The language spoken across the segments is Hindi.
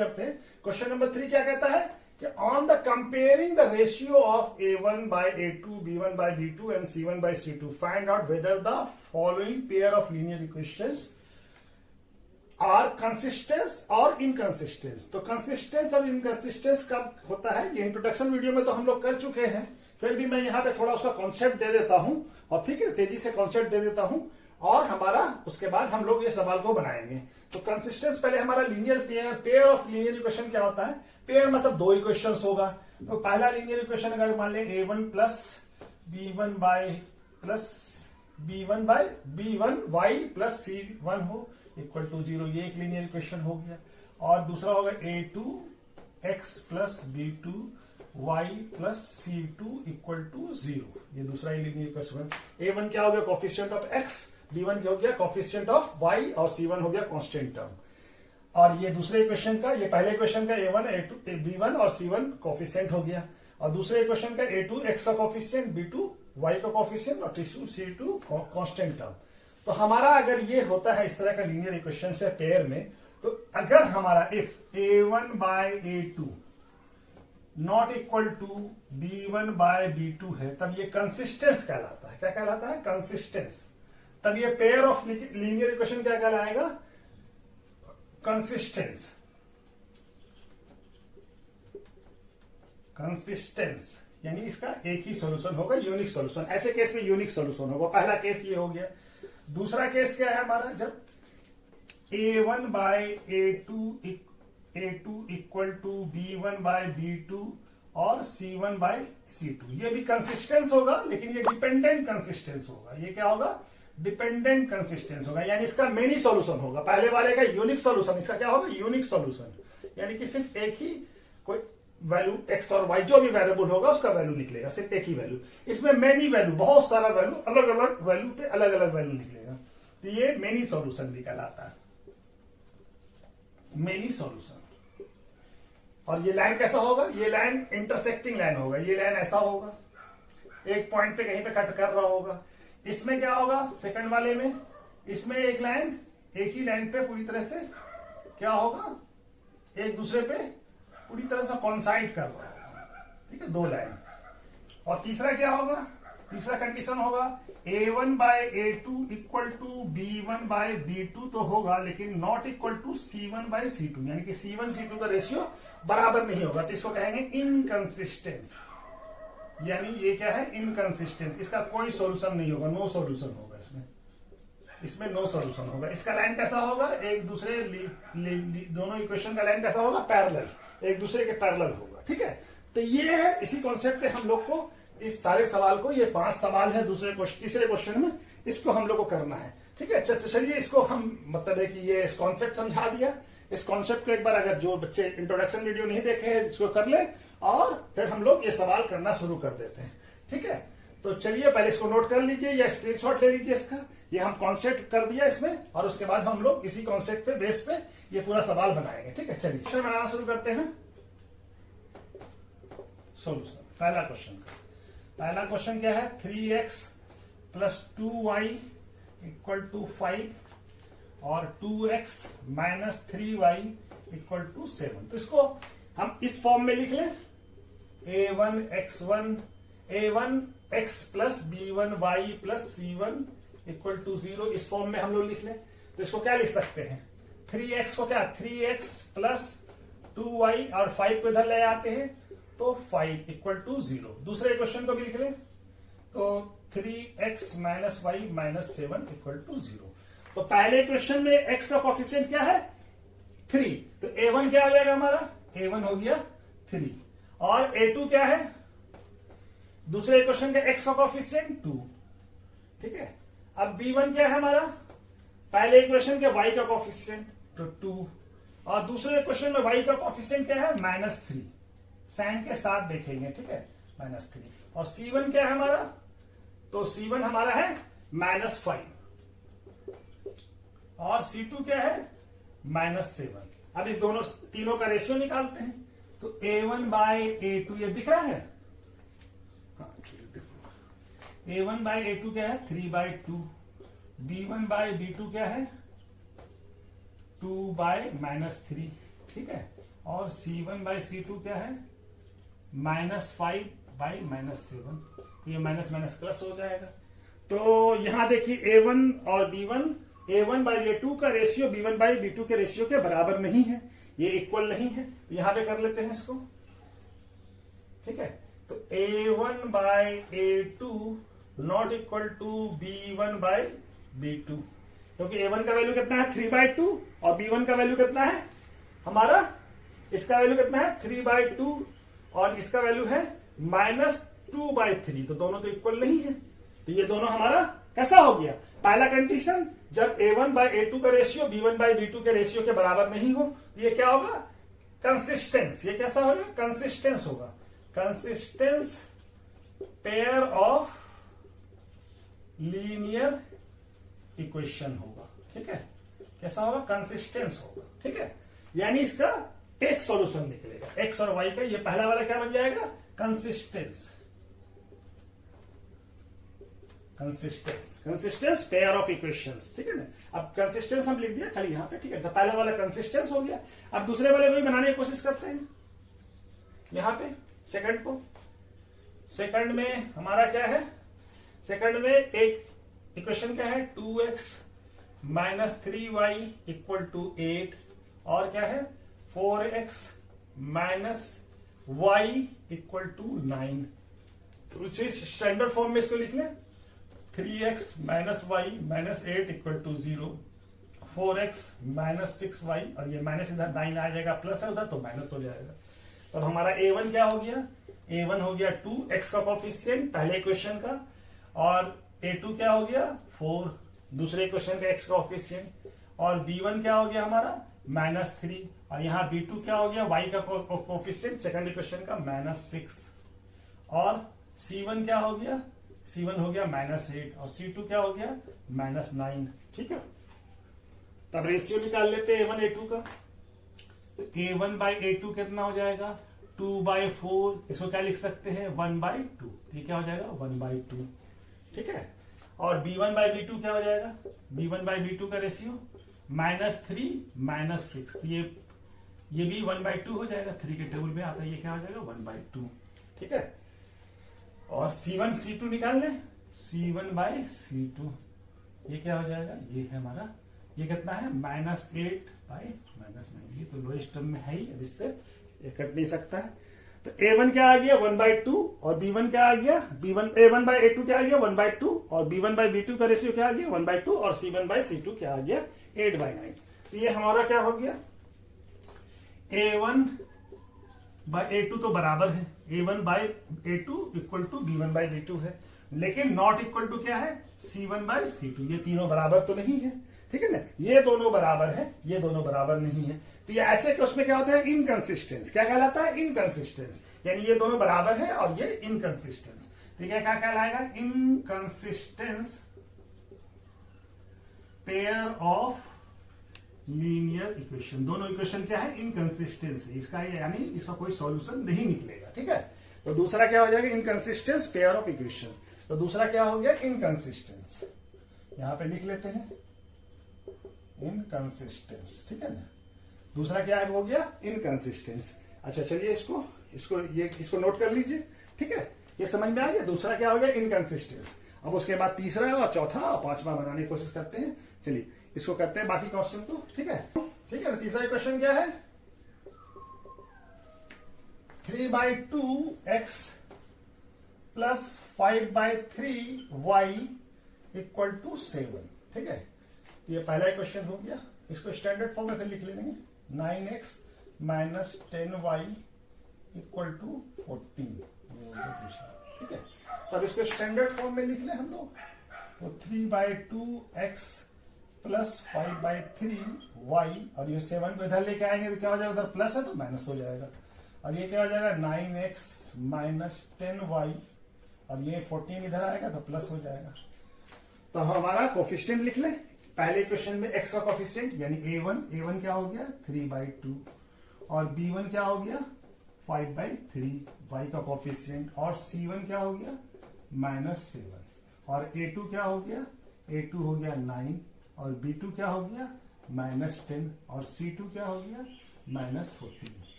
करते हैं। क्वेश्चन नंबर 3 क्या कहता है कि on the comparing the ratio of A1 by A2, B1 by B2 and C1 by C2 find out whether the following pair of linear equations are consistence और इनकंसिस्टेंस। तो कंसिस्टेंस और इनकंसिस्टेंस कब होता है, ये इंट्रोडक्शन वीडियो में तो हम लोग कर चुके हैं, फिर भी मैं यहां पे थोड़ा उसका कॉन्सेप्ट दे देता हूं, और ठीक है तेजी से कॉन्सेप्ट दे देता हूं, और हमारा उसके बाद हम लोग ये सवाल को बनाएंगे। तो कंसिस्टेंस पहले हमारा linear pair of linear equation क्या होता है, पेयर मतलब दो इक्वेशन होगा। तो पहला लीनियर इक्वेशन अगर मान लें A1 plus B1 bye B1 y plus C1 हो इक्वल टू 0, ये एक लीनियर इक्वेशन हो गया। और दूसरा होगा A2 x plus B2 y plus C2 equal to 0, ये दूसरा लीनियर इक्वेशन। A1 क्या हो गया, कोफिशिएंट ऑफ x, B1 क्या हो गया, कोफिशिएंट ऑफ y, और C1 हो गया कांस्टेंट टर्म। और ये दूसरे इक्वेशन का, ये पहले इक्वेशन का A1 A2 B1 और C1 कोफिशिएंट हो गया, और दूसरे इक्वेशन का A2 x का कोफिशिएंट, B2 y का कोफिशिएंट और C2 कांस्टेंट टर्म। तो हमारा अगर ये होता है इस तरह का लीनियर इक्वेशन से पेयर में, तो अगर हमारा if A1 by A2 not equal to B1 by B2 है, तब ये कंसिस्टेंस कहलाता है। क्या कहलाता है, कंसिस्टेंस। तब ये पेयर ऑफ लीनियर इक्वेशन क्या कहलाएगा, कंसिस्टेंस। कंसिस्टेंस यानी इसका एक ही सॉल्यूशन होगा, यूनिक सॉल्यूशन। ऐसे केस में यूनिक सॉल्यूशन होगा। पहला केस ये हो गया। दूसरा केस क्या है हमारा, जब A1 by A2 equal to B1 by B2 और C1 बाय C2, ये भी कंसिस्टेंस होगा, लेकिन ये डिपेंडेंट कंसिस्टेंस होगा। ये क्या होगा, डिपेंडेंट कंसिस्टेंस होगा, यानी इसका मेनी सॉल्यूशन होगा। पहले वाले का यूनिक सॉल्यूशन, इसका क्या होगा, यूनिक सॉल्यूशन, यानी कि सिर्फ एक ही कोई वैल्यू x और y जो भी वेरिएबल होगा उसका वैल्यू निकलेगा, सिर्फ एक ही वैल्यू। इसमें मेनी वैल्यू, बहुत सारा वैल्यू, अलग अलग वैल्यू पे अलग अलग वैल्यू निकलेगा, तो ये मेनी सॉल्यूशन भी कहलाता है, मेनी सॉल्यूशन। और ये लाइन कैसा होगा, ये लाइन इंटरसेक्टिंग लाइन होगा। ये लाइन ऐसा होगा, एक पॉइंट पे कहीं पे कट कर रहा होगा। इसमें क्या होगा, सेकंड वाले में, इसमें एक लाइन एक ही लाइन पे पूरी तरह से क्या होगा, एक दूसरे पे पूरी तरह से कॉन्साइड कर रहा होगा, ठीक है, दो लाइन। और तीसरा क्या होगा, तीसरा कंडीशन होगा A1 by A2 equal to B1 by B2 तो होगा, लेकिन not equal to C1 bye C2, यानी कि C1 C2 का रेशियो बराबर नहीं होगा, तो इसको कहेंगे इनकंसिस्टेंस। यानी ये क्या है, इनकंसिस्टेंस। इसका कोई सॉल्यूशन नहीं होगा, नो सॉल्यूशन होगा इसमें नो सॉल्यूशन होगा। इसका लाइन कैसा होगा, एक दूसरे दोनों इक्वेशन का लाइन कैसा होगा, पैरेलल, एक दूसरे के पैरेलल होगा, ठीक है। तो ये है, इसी कॉन्सेप्ट पे हम लोग को इस सारे सवाल को, ये 5 सवाल है तीसरे क्वेश्चन में, इसको हम लोग को करना है, ठीक है। चलिए इसको हम, मतलब है कि ये इस कॉन्सेप्ट समझा दिया। इस कॉन्सेप्ट को एक बार अगर जो बच्चे इंट्रोडक्शन वीडियो नहीं देखे हैं इसको कर ले, और फिर हम लोग ये सवाल करना शुरू कर देते हैं, ठीक है। तो चलिए पहले इसको नोट कर लीजिए या स्क्रीनशॉट ले लीजिए इसका। ये हम कॉन्सेप्ट कर दिया इसमें, और उसके बाद हम लोग इसी कॉन्सेप्ट पे बेस पे ये पूरा सवाल बनाएंगे, ठीक है। चलिए क्वेश्चन बनाना शुरू करते हैं। सॉल्यूशन, पहला क्वेश्चन क्या है, 3x plus 2y equal to 5 और 2x minus 3y equal to 7। तो इसको हम इस फॉर्म में लिख लें, A1x plus B1y plus C1 equal to 0, इस फॉर्म में हम लोग लिख लें। तो इसको क्या लिख सकते हैं, 3x को क्या, 3x प्लस 2y और 5 को इधर ले आते हैं, तो 5 इक्वल टू 0। दूसरे क्वेश्चन को भी लिख लें, तो 3x minus y minus 7 equal to 0। तो पहले क्वेश्चन में x का कोफिशिएंट क्या है, 3, तो A1 क्या हो जाएगा हमारा, A1 हो गया 3, और A2 क्या है, दूसरे क्वेश्चन का x का कोफिशिएंट 2, ठीक है। अब B1 क्या है हमारा, पहले इक्वेशन के y का कोफिशिएंट तो 2, और दूसरे क्वेश्चन में y का कोफिशिएंट क्या है, -3, साइन के साथ देखेंगे, ठीक है, -3। और C1 क्या है हमारा, तो C1 हमारा है -5, और C2 क्या है, -7। अब इस तीनों का रेशियो निकालते हैं, तो A1 बाय A2 ये दिख रहा है, हाँ A1 बाय A2 क्या है, 3/2, B1 बाय B2 क्या है, 2/-3, ठीक है। और C1/C2 क्या है, -5/-7, ये माइनस माइनस प्लस हो जाएगा। तो यहां देखिए A1 और B1, A1/A2 का रेशियो B1/B2 के रेशियो के बराबर नहीं है, ये इक्वल नहीं है। तो यहां पे कर लेते हैं इसको, ठीक है। तो A1/A2 not equal to B1/B2, क्योंकि A1 का वैल्यू कितना है 3/2 और B1 का वैल्यू कितना है हमारा, इसका वैल्यू कितना है 3/2 और इसका वैल्यू है -2/3, तो दोनों तो इक्वल नहीं है। तो ये दोनों हमारा कैसा हो गया, पहला कंडीशन जब A1/A2 का रेशियो B1/B2 के रेशियो के बराबर नहीं हो, तो ये क्या होगा, कंसिस्टेंस। ये कैसा होगा, कंसिस्टेंस होगा, consistence pair of linear equation होगा, ठीक है। कैसा होगा, कंसिस्टेंस होगा, ठीक है। यानी इसका एक सॉल्यूशन निकलेगा, एक्स और वाई का। ये पहला वाला क्या बन जाएगा, consistence, consistence pair of equations, ठीक है ना। अब कंसिस्टेंस हम लिख दिया खाली यहां पे, ठीक है। तो पहला वाला कंसिस्टेंस हो गया। अब दूसरे वाले को भी बनाने की कोशिश करते हैं यहां पे, सेकंड को। सेकंड में हमारा क्या है, सेकंड में एक इक्वेशन क्या है, 2x - 3y = 8 और क्या है 4x - y = 9। तो उसी स्टैंडर्ड फॉर्म में इसको लिख लें, 3x - y - 8 = 0, 4x - 6y, और ये माइनस इधर 9 आ जाएगा, प्लस है उधर तो माइनस हो जाएगा। तब हमारा A1 क्या हो गया, A1 हो गया 2x का कोफिशिएंट पहले इक्वेशन का, और A2 क्या हो गया 4 दूसरे इक्वेशन का x का कोफिशिएंट, और B1 क्या हो गया हमारा -3, और यहाँ B2 क्या हो गया y का कोफिशिएंट सेकंड इक्वेशन का -6, और C1 क्या हो गया, C1 हो गया -8, और C2 क्या हो गया -9, ठीक है। तब रेशियो निकाल लेते हैं A1 A2 का। तो A1/A2 कितना हो जाएगा 2/4, इसको क्या लिख सकते हैं 1/2, ये क्या हो जाएगा 1/2, ठीक है। और B1/B2 क्या हो जाएगा, B1/B2 का रेशियो -3 - 6, ये भी 1/2 हो जाएगा, 3 के टेबल में आता है, ये क्या हो जाएगा 1/2, ठीक है। और C1 C2 निकाल लें, C1/C2 ये क्या हो जाएगा, ये है हमारा, ये कितना है -8/-9, ये तो लोएस्ट टर्म में है ही, अब इससे ये कट नहीं सकता है। तो A1 क्या आ गया 1/2 और B1 क्या आ गया, A1/A2 क्या आ गया 1/2 और B1/B2 का रेशियो क्या आ गया 1/2 और C1/C2 क्या आ गया 8/9। तो ये हमारा क्या हो गया, A1/A2 तो बराबर है, A1/A2 = B1/B2 है, लेकिन नॉट इक्वल टू क्या है C1/C2, ये तीनों बराबर तो नहीं है, ठीक है ना। ये दोनों बराबर है, ये दोनों बराबर नहीं है। तो ये ऐसे केस में क्या होता है, इनकंसिस्टेंस। क्या कहलाता है, इनकंसिस्टेंस, यानी ये दोनों बराबर है और ये इनकंसिस्टेंस। ठीक है, क्या कहलाएगा, inconsistence pair of linear equation. दोनों इक्वेशन क्या है, इनकंसिस्टेंस है, इसका यानी इसका कोई सॉल्यूशन नहीं निकलेगा, ठीक है। तो दूसरा क्या हो जाएगा, इनकंसिस्टेंस पेयर ऑफ इक्वेशन। तो दूसरा क्या हो गया, इनकंसिस्टेंस, यहां पे लिख लेते हैं इनकंसिस्टेंस, ठीक है ना। दूसरा क्या हो गया, इनकंसिस्टेंस। अच्छा चलिए इसको नोट कर लीजिए, ठीक है, ये समझ में आ गया। दूसरा क्या हो गया, इनकंसिस्टेंस। अब उसके बाद तीसरा और चौथा और पांचवा बनाने की कोशिश करते हैं। चलिए इसको करते हैं बाकी क्वेश्चन को, ठीक है, ठीक है ना। तीसरा क्वेश्चन क्या है, 3/2x + 5/3y = 7, ठीक है। ये पहला क्वेश्चन हो गया। इसको स्टैंडर्ड फॉर्म में फिर लिख लेंगे, 9x - 10y = 14, ठीक है। तब इसको स्टैंडर्ड फॉर्म में लिख लें हम लोग, तो 3/2x + 5/3y, और ये 7 को इधर लेके आएंगे तो क्या हो जाएगा, उधर प्लस है तो माइनस हो जाएगा, और ये क्या हो जाएगा 9x - 10y, और ये 14 इधर आएगा तो प्लस हो जाएगा। तो हमारा कोफिशिएंट लिख लें। पहले क्वेश्चन में x का कोफिशिएंट यानी A1 क्या हो गया 3/2, और B1 क्या हो गया 5/3, y का कोफिशिएंट, और C1 क्या हो गया -7, और A2 क्या हो गया, A2 हो गया 9, और B2 क्या हो गया -10, और C2 क्या हो गया -14।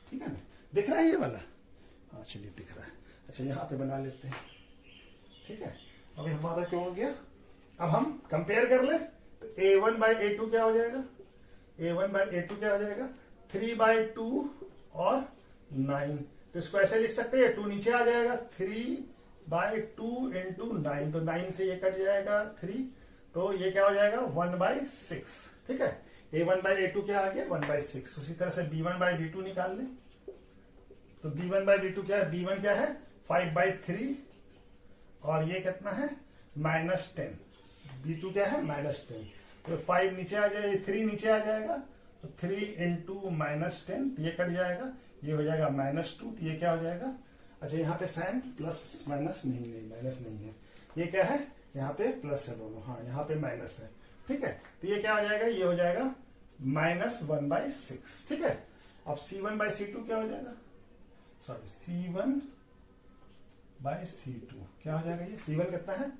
ठीक है ना, दिख रहा है ये वाला? हाँ चलिए दिख रहा है। अच्छा यहाँ पे बना लेते हैं, ठीक है। अभी हमारा क्या हो गया, अब हम कंपेयर कर ले तो a1/a2 क्या हो जाएगा, a1/a2 क्या हो जाएगा 3/2 और 9। तो इसको ऐसे लिख सकते हैं, 2 नीचे आ जाएगा 3/2 इंटू 9, तो 9 से ये कट जाएगा 3, तो ये क्या हो जाएगा 1/6, ठीक है। a1/a2 क्या आ गया 1/6। उसी तरह से b1/b2 निकाल ले, तो b1/b2 क्या है, b1 क्या है 5/3 और ये कितना है -10, b2 क्या है -10, तो 5 नीचे आ जाएगा, 3 नीचे आ जाएगा, तो 3 इंटू -10 ये कट जाएगा, ये हो जाएगा -2, तो ये क्या हो जाएगा, अच्छा यहाँ पे साइन प्लस माइनस नहीं माइनस नहीं है, ये क्या है यहाँ पे प्लस है दोनों, हाँ यहाँ पे माइनस है, ठीक है। तो ये क्या हो जाएगा, ये हो जाएगा -1/6, ठीक है। अब C1/C2 क्या हो जाएगा, सॉरी C1/C2 क्या हो जाएगा, ये C1 कितना है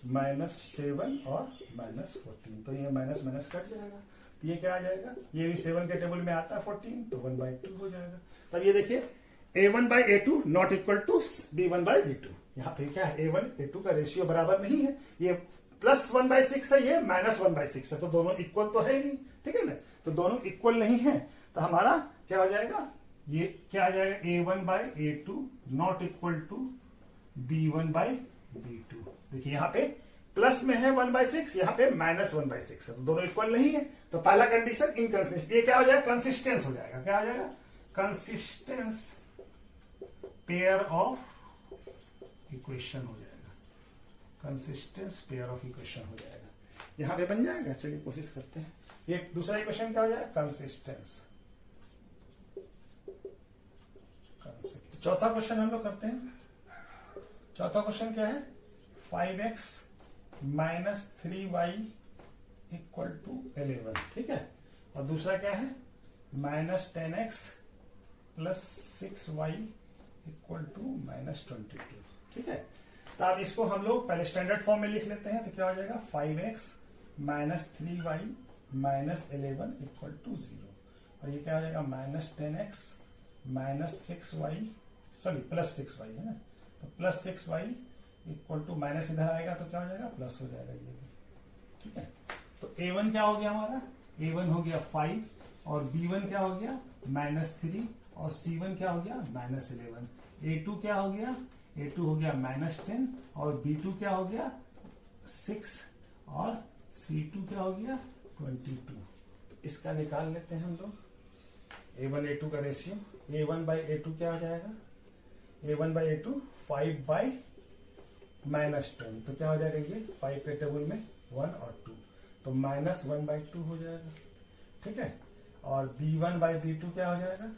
-7 और -14, तो ये माइनस माइनस कट जाएगा, तो ये क्या आ जाएगा, ये भी 7 के टेबल में आता है 14, तो 1/2 हो जाएगा। तब ये देखिए a1/a2 not equal to b1/b2, यहाँ पे क्या है a1/a2 का रेशियो बराबर नहीं है, ये +1/6 है, ये -1/6 है, तो दोनों इक्वल तो है नहीं, ठीक है ना, तो दोनों इक्वल नहीं है, तो हमारा क्या हो जाएगा, ये क्या आ जाएगा a1/a2 not equal to b1/b2। देखिए यहाँ पे प्लस में है 1/6, यहाँ पे -1/6 है, तो दोनों इक्वल नहीं है, तो पहला कंडीशन इनकंसिस्टेंट, ये क्या हो जाएगा कंसिस्टेंस हो जाएगा, क्या हो जाएगा कंसिस्टेंस पेयर ऑफ इक्वेशन हो जाएगा, कंसिस्टेंस पेयर ऑफ इक्वेशन हो जाएगा, यहां पे बन जाएगा। चलिए कोशिश करते हैं, ये दूसरा इक्वेशन क्या हो जाएगा कंसिस्टेंस। चौथा क्वेश्चन हम लोग करते हैं। चौथा क्वेश्चन क्या है 5x minus 3y equal to 11, ठीक है। और दूसरा क्या है -10x plus 6y equal to -22, ठीक है। तो अब इसको हम लोग पहले स्टैंडर्ड फॉर्म में लिख लेते हैं, तो क्या हो जाएगा 5x minus 3y minus 11 equal to 0, और ये क्या हो जाएगा -10x minus 6y sorry plus 6y है ना, तो plus 6y equal to minus इधर आएगा तो क्या हो जाएगा प्लस हो जाएगा ये भी, ठीक है। तो a1 क्या हो गया हमारा, a1 हो गया 5 और b1 क्या हो गया -3 और c1 क्या हो गया -11, a2 क्या हो गया, a2 हो गया -10 और b2 क्या हो गया 6 और c2 क्या हो गया 22। तो इसका निकाल लेते हैं हम लोग a1 a2 का रेशियो, a1/a2 क्या हो जाएगा, a1/a2 5/10, तो क्या हो जाएगा ये 5 के टेबल में 1 और 2, तो -1/2 हो जाएगा, ठीक है। और b1/b2 क्या हो जाएगा,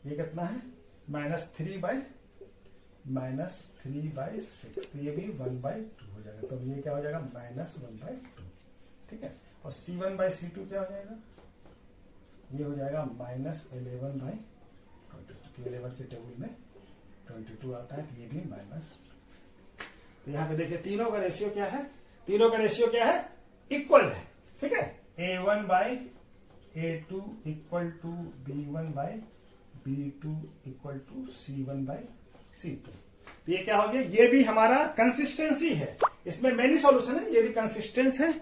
ये कितना है -3/6, तो ये भी 1/2 हो जाएगा, तो ये क्या हो जाएगा -1/2, ठीक है। और c1/c2 क्या हो जाएगा, ये हो जाएगा -11/22, तो 11 के टेबल में 22 आता है, तो ये भी माइनस। तो यहाँ पे देखिए तीनों का रेशियो क्या है, तीनों का रेशियो क्या है इक्वल है, ठीक है। a1/a2 equal to b1/b2 equal to c1/c2। तो ये क्या हो गया, ये भी हमारा कंसिस्टेंसी है, इसमें मेनी सॉल्यूशन है, ये भी कंसिस्टेंस है,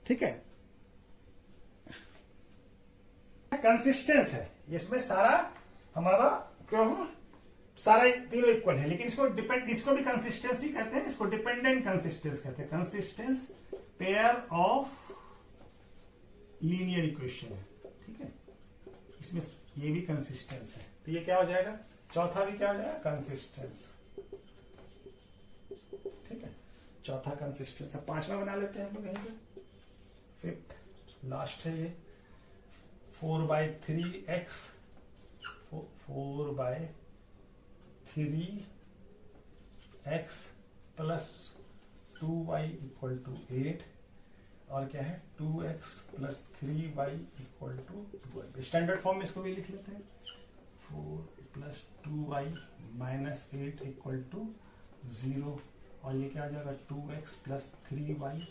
ठीक है, कंसिस्टेंस है, इसमें सारा हमारा क्या हो सारा तीनों इक्वल है, लेकिन इसको भी कंसिस्टेंसी कहते हैं, इसको डिपेंडेंट कंसिस्टेंस कहते हैं, consistence pair of linear equation है, ठीक है। इसमें ये भी कंसिस्टेंस है, तो ये क्या हो जाएगा चौथा भी क्या हो जाएगा कंसिस्टेंस, ठीक है। चौथा कंसिस्टेंस, अब पांचवा बना लेते हैं हम लोग यहीं पे, फिफ्थ लास्ट है ये 4/3x 4/3x plus 2y equal to 8 और क्या है 2x plus 3y equal to 12। Standard form में इसको भी लिख लेते हैं 4 plus 2y minus 8 equal to 0 और ये क्या आ जाएगा 2x plus 3y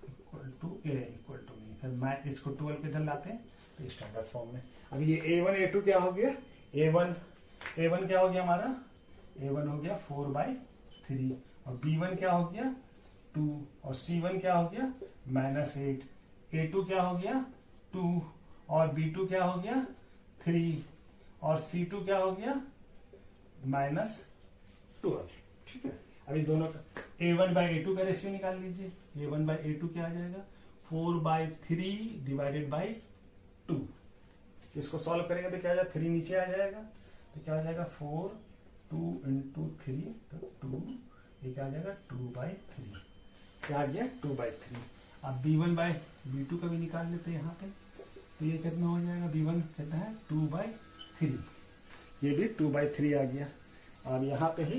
equal to नहीं, फिर मैं इसको 12 पे इधर लाते हैं तो स्टैंडर्ड फॉर्म में। अब ये a1 a2 क्या हो गया, A1 क्या हो गया हमारा, A1 हो गया 4/3 और B1 क्या हो गया 2 और C1 क्या हो गया -8, A2 क्या हो गया 2 और B2 क्या हो गया 3 और C2 क्या हो गया -12। ठीक है, अब इस दोनों का A1/A2 का रेशियो निकाल लीजिए। A1/A2 क्या आ जाएगा 4/3 डिवाइडेड बाई 2। इसको सॉल्व करेंगे तो क्या आ जाएगा 3 नीचे आ जाएगा तो क्या आ जाएगा 4 2 इंटू 3 तो 2, ये क्या आ जाएगा 2/3, क्या आ गया 2/3। अब B1/B2 का भी निकाल लेते हैं यहाँ पे, तो ये कितना हो जाएगा B1 कितना है 2/3, ये भी 2/3 आ गया। अब यहाँ पे ही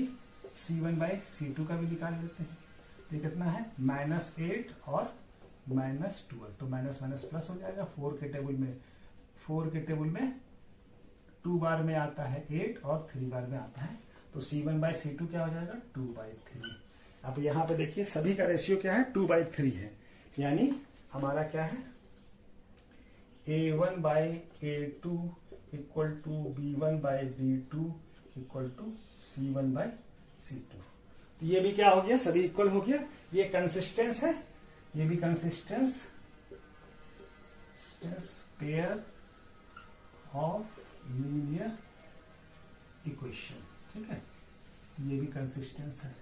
C1/C2 का भी निकाल लेते हैं, तो ये कितना है -8 और -12, तो माइनस माइनस प्लस हो जाएगा। 4 के टेबल में 2 बार में आता है 8 और 3 बार में आता है, तो C1/C2 क्या हो जाएगा 2/3। अब यहाँ पे देखिए सभी का रेशियो क्या है 2/3 है, यानी हमारा क्या है A1/A2 equal to B1/B2 equal to C1/C2। तो ये भी क्या हो गया, सभी इक्वल हो गया। ये कंसिस्टेंस है, ये भी consistence pair of linear equation. ठीक है, ये भी कंसिस्टेंस है,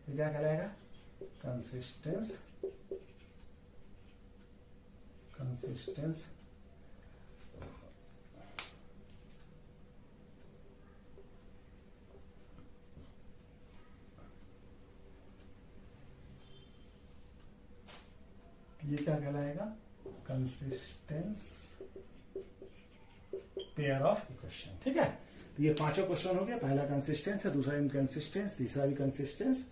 ये क्या कहलाएगा कंसिस्टेंस ये क्या कहलाएगा कंसिस्टेंस पेयर ऑफ इक्वेशन। ठीक है, तो ये पांचों क्वेश्चन हो गया। पहला कंसिस्टेंस है, दूसरा इनकंसिस्टेंस, तीसरा भी कंसिस्टेंस,